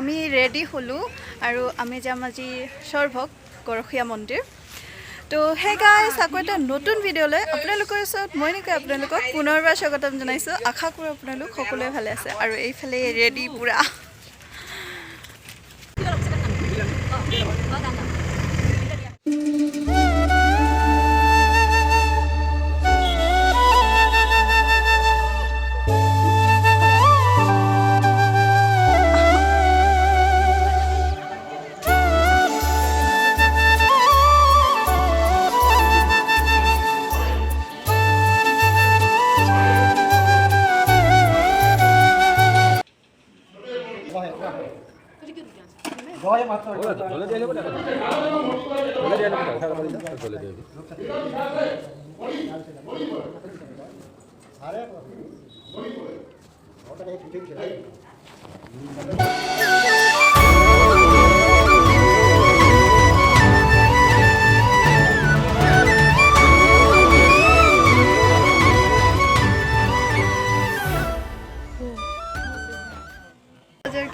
আমি ৰেডি হ'লোঁ আৰু আমি যাম আজি সৰভোগ গৰখীয়া মন্দিৰ। তো হে গাইজ, আকৌ এটা নতুন ভিডিঅ'লৈ আপোনালোকৰ ওচৰত মই নিকু আপোনালোকক পুনৰবাৰ স্বাগতম জনাইছোঁ। আশা কৰোঁ আপোনালোক সকলোৱে ভালে আছে আৰু এইফালে ৰেডি পূৰা।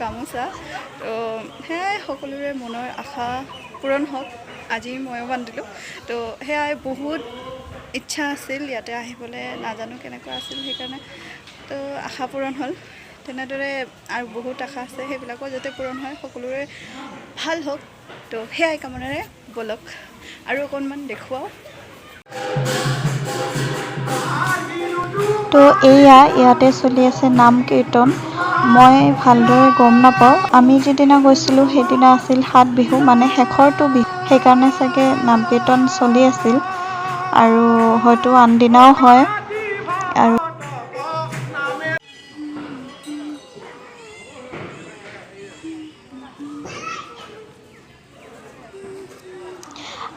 গামোচা তো সেয়াই সকলোৰে মনৰ আশা পূৰণ হওক। আজি ময়ো বান্ধিলোঁ। তো সেয়াই বহুত ইচ্ছা আছিল ইয়াতে আহিবলৈ, নাজানো কেনেকুৱা আছিল, সেইকাৰণে তো আশা পূৰণ হ'ল। তেনেদৰে আৰু বহুত আশা আছে, সেইবিলাকো যাতে পূৰণ হয়, সকলোৰে ভাল হওক। তো সেয়াই কামনাৰে ব'লক আৰু অকণমান দেখুৱাওঁ। তো এয়া ইয়াতে চলি আছে নাম কীৰ্তন। মই ভালদৰে গম নাপাওঁ। আমি যিদিনা গৈছিলোঁ সেইদিনা আছিল 7 বিহু, মানে শেষৰটো বিহু, সেইকাৰণে চাগে নাম কীৰ্তন চলি আছিল আৰু হয়তো আন দিনাও হয়।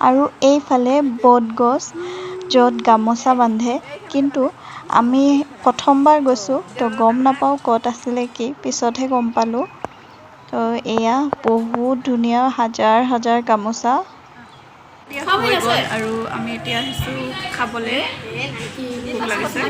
আৰু এইফালে বটগছ য'ত গামোচা বান্ধে, কিন্তু আমি প্ৰথমবাৰ গৈছোঁ তো গম নাপাওঁ ক'ত আছিলে কি, পিছতহে গম পালোঁ। তো এয়া বহুত ধুনীয়া হাজাৰ হাজাৰ গামোচা। হৈ গ'ল আৰু আমি এতিয়া আহিছোঁ খাবলৈ। ভোক লাগিছে।